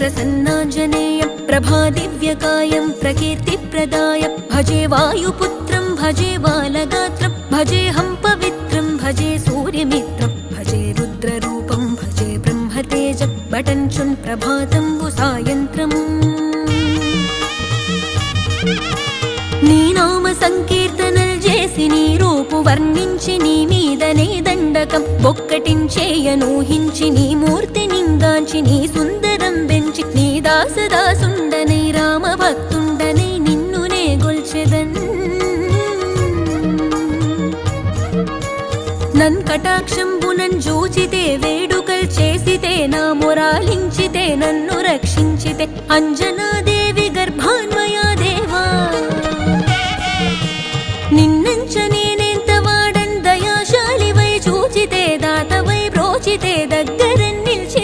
प्रसन्नाञ्जनेयं प्रभादिव्यकायं प्रकीर्तिप्रदायं भजे वायुपुत्रं भजे बालगात्रं भजेऽहं पवित्रं भजे सूर्यमित्रं भजे रुद्ररूपं भजे ब्रह्मतेजं बटञ्चुन् प्रभातं सायन्त्रम् నీ నామ సంకీర్తనలు చేసి నీ రూపు వర్ణించి నీ మీదనే దండకం ఒక్కటించేయనూహించి నీ మూర్తి నింగాంచి నీ సుందరం పెంచి నీ దాసదాసుండనై రామ భక్తుండనై నిన్నునే గొల్చెదన్ నన్ కటాక్షంబునన్ జూచితే వేడుకల్ చేసితే నా మొరాలించితే నన్ను రక్షించితే అంజనాదే